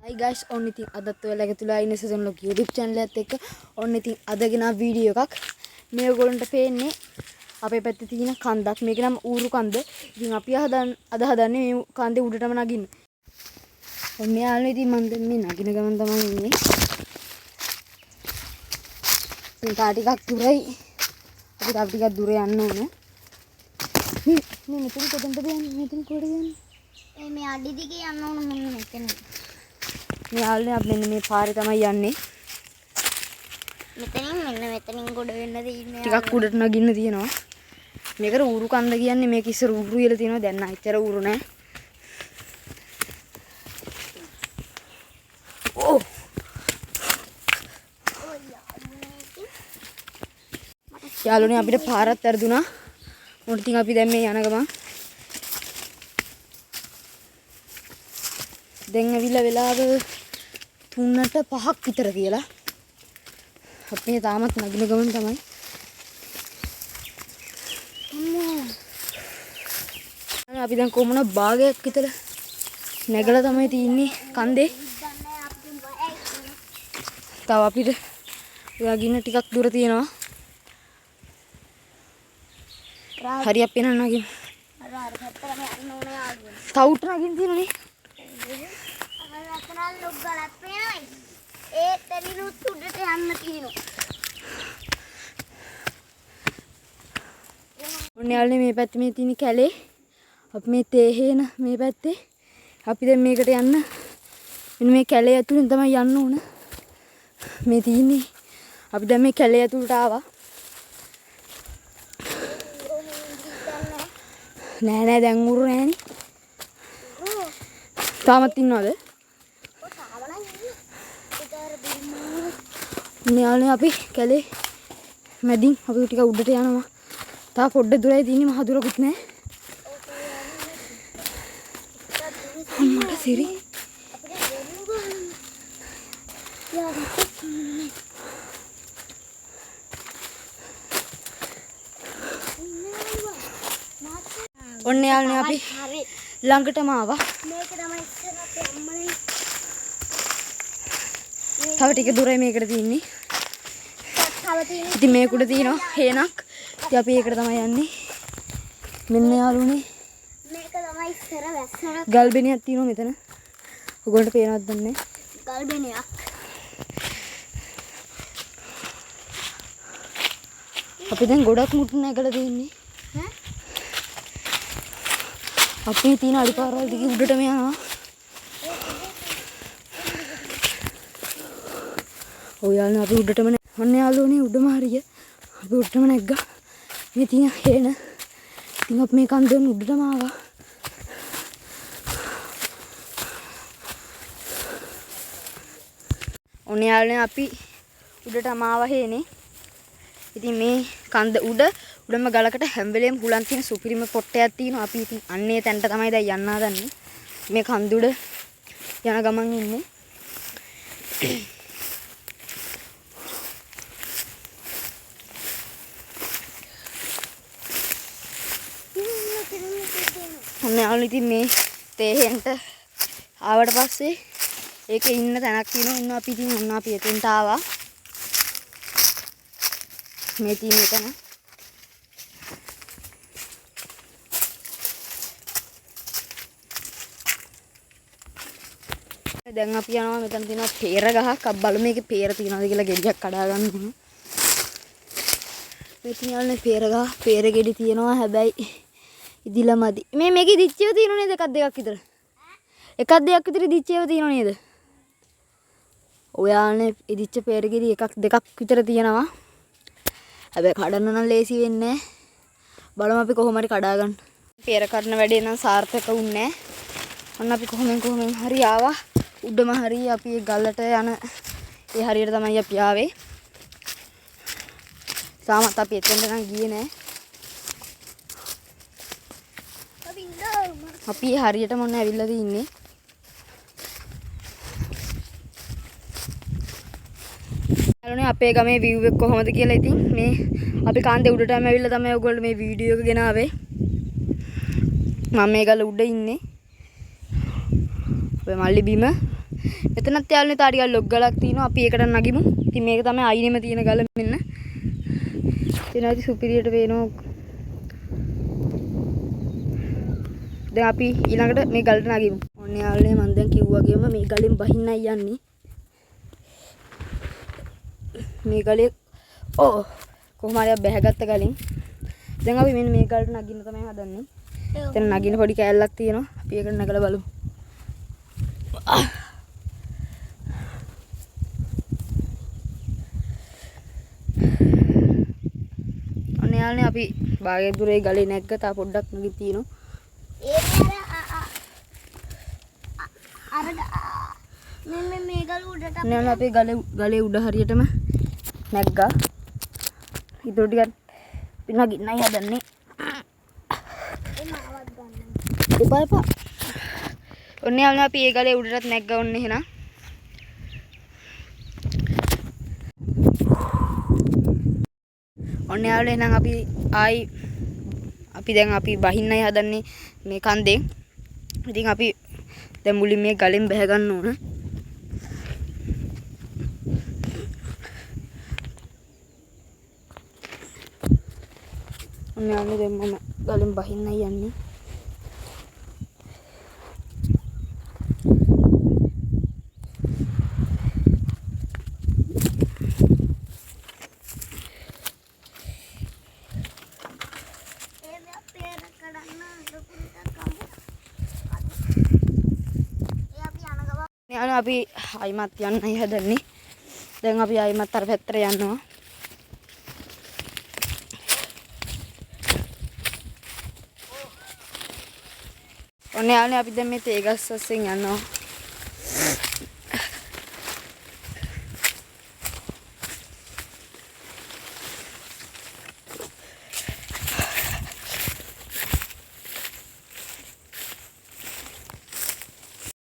Hi guys, ඔන්න ඉතින් අදත් ඔයාලා එකතුලා ඉන්නේ සෙසන් ලොක් YouTube channel එකත් එක්ක. ඔන්න ඉතින් අද ගෙනා වීඩියෝ එකක්. මේ ඔයගොල්ලන්ට පේන්නේ අපේ පැත්තේ තියෙන කන්දක්. මේක නම් ඌරු කන්ද. ඉතින් අපි අද හදන්නේ මේ කන්දේ උඩටම නගින්න. ඔන්න යාළුවෝ ඉතින් මම දැන් මේ නගින ගමන් තමයි ඉන්නේ. ඉතින් තා ටිකක් දුරයි. අපි තා ටිකක් දුර යන්න ඕන. මේ මෙතන කොතනද යන්නේ? මෙතන කොහෙද යන්නේ? මේ අඩි දිගේ යන්න ඕන මෙන්න මෙතන. යාළුවනේ අපි මෙන්න මේ පාරේ තමයි යන්නේ. මෙතනින් ගොඩ වෙන්න තියෙන්නේ. ටිකක් උඩට නගින්න තියෙනවා. මේකට ඌරු කන්ද කියන්නේ. මේක ඉස්සර ඌරු කියලා තියෙනවා. දැන් නම් ඇත්තට ඌරු නෑ. ඕ යාළුවනේ අපිට පාරක් වැරදුනා. මොකද ඉතින් අපි දැන් මේ යන ගමන් දැන් ඇවිල්ලා වෙලාව 3ට 5ක් විතර කියලා. අපි තාමත් නගින ගමන් තමයි. අපි දැන් කොමුණ භාගයක් විතර නැගලා තමයි තින්නේ කන්දේ. තව අපිට යගින්න ටිකක් දුර තියෙනවා. හරි අපි යන්න නගින්න. අර පැත්තටම යන්න ඕනේ ආගෙන. තව උඩට නගින්න තියෙනනේ. අර ලොක් ගලක් පේනයි. ඒ තරිනුත් උඩට යන්න තියෙනවා. ඔන්න යාළුවනේ මේ පැත්තේ මේ තියෙන කැලේ. අපි මේ තේහේන මේ පැත්තේ. අපි දැන් මේකට යන්න මෙන්න මේ කැලේ ඇතුලෙන් තමයි යන්න ඕන. මේ තියෙන්නේ. අපි දැන් මේ කැලේ ඇතුලට ආවා. නෑ දැන් උරු නෑනේ. තාමත් ඉන්නවද? න්යාලනේ අපි කැලේ මැදින් අපි ටික උඩට යනවා. තා පොඩ්ඩක් දුරයි තියෙන්නේ මහ දුරකුත් නෑ. අම්මට සිරි. ඔන්න යාළුවනේ අපි ළඟටම ආවා. මේක තමයි ඉස්සර අපේ අම්මලා තව ටික දුරයි මේකට තියෙන්නේ. තව තියෙන ඉතින් මේක උඩ තියෙනවා හේනක්. ඉතින් අපි ඒකට තමයි යන්නේ. මෙන්න යාළුවනේ මේක තමයි ඉස්සර වැස්සර ගල්බෙනියක් තියෙනවා මෙතන. ඔයගොල්ලන්ට පේනවද දන්නේ ගල් බෙනයක්. අපි දැන් ගොඩක් මුට් නැගලා තියෙන්නේ. ඈ අපි තියෙන අඩිපාරවල් දිගේ උඩටම යනවා. ඔය යාළුවනේ අපි උඩටම ඔන්න යාළුවනේ උඩම හරිය. අපි උඩටම නැග්ගා. මේ තියෙන හේන. ඉතින් අපි මේ කන්දෙන් උඩටම ආවා. ඔන්න යාළුවනේ අපි උඩටම ආවා හේනේ. ඉතින් මේ කන්ද උඩම ගලකට හැම වෙලේම හුලන් තියෙන සුපිරිම පොට්ටයක් තියෙනවා. අපි ඉතින් අන්නේ තැනට තමයි දැන් යන්න හදන්නේ. මේ කන්ද උඩ යන ගමන් ඉන්නේ. ඔන්න යාළුවනේ ඉතින් මේ තේහෙන්ට ආවට පස්සේ ඒකේ ඉන්න තැනක් තියෙනවා. ඉන්න අපි ඉතින් ඔන්න අපි එතෙන්ට ආවා. මේ තියෙන එතන. දැන් අපි යනවා මෙතන තියෙනවා peer ගහක්. අපි බලමු මේකේ peer තියෙනවද කියලා ගෙඩියක් කඩා ගන්න ඕන. මේ තියෙනනේ peer ගහ. peer ගෙඩි තියෙනවා හැබැයි ඉදිලා මදි. මේකේ දිච්චේව තියෙනව නේද? එකක් දෙකක් විතර. එකක් දෙකක් විතර දිච්චේව තියෙනව නේද? ඔයානේ ඉදිච්ච peer ගෙඩි එකක් දෙකක් විතර තියෙනවා. හැබැයි කඩන්න නම් ලේසි වෙන්නේ නැහැ. බලමු අපි කොහොම හරි කඩා ගන්න. peer කඩන වැඩේ නම් සාර්ථක වුණේ නැහැ. ඔන්න අපි කොහොමෙන් හරි ආවා. උඩම හරි අපි ඒ ගල්ලට යන ඒ හරියට තමයි අපි ආවේ. තාමත් අපි එතෙන්ට නම් ගියේ නැහැ. අපි හරියටම ඔන්න ඇවිල්ලා තින්නේ. යාළුවනේ අපේ ගමේ view එක කොහොමද කියලා ඉතින් මේ අපි කාන්දේ උඩටම ඇවිල්ලා තමයි ඔයගොල්ලෝ මේ වීඩියෝ එක ගෙනාවේ. මම මේ ගල උඩ ඉන්නේ. අපේ මල්ලි බිම එතනත් යාළුවනේ තා ටිකක් ලොග් ගලක් තියෙනවා. අපි ඒකට නගිමු. ඉතින් මේක තමයි අයිනෙම තියෙන ගල මෙන්න. එතන ඇති සුපිරියට පේනවා. දැන් අපි ඊළඟට මේ ගලට නගිමු. ඔන්න යාළුවනේ මම දැන් කිව්වාගේම මේ ගලෙන් බහින්නයි යන්නේ. මේ ගලේ කොහොම හරි බැහැගත්ත ගලෙන්. දැන් අපි මෙන්න මේ ගලට නගින්න තමයි හදන්නේ. එතන නගින්න පොඩි කෑල්ලක් තියෙනවා. අපි ඒකට නගලා බලමු. ඔන්න යාළුවනේ අපි භාගයක් දුරේ ගලේ නැග්ග තා පොඩ්ඩක් නගින් තියෙනවා. මේ ගල උඩට නෑ අපි ගලේ උඩ හරියටම නැග්ගා. ඉතුරු ටිකක් නගින්නයි හදන්නේ. එපා. ඔන්න යාළුවනේ අපි ඒ ගලේ උඩටත් නැග්ගා ඔන්න එහෙනම්. ඔන්න යාළුවනේ එහෙනම් අපි දැන් බහින්නයි හදන්නේ මේ කන්දෙන්. ඉතින් අපි දැන් මුලින් මේ ගලෙන් බැහැ ගන්න ඕන. ඔන්න යාළුවනේ දැන් මම ගලෙන් බහින්නයි යන්නේ. අපි ආයිමත් යන්නයි හදන්නේ. දැන් අපි ආයිමත් අර පැත්තට යනවා. ඔන්න යාළුවනේ අපි දැන් මේ තේ ගස් අස්සෙන් යනවා.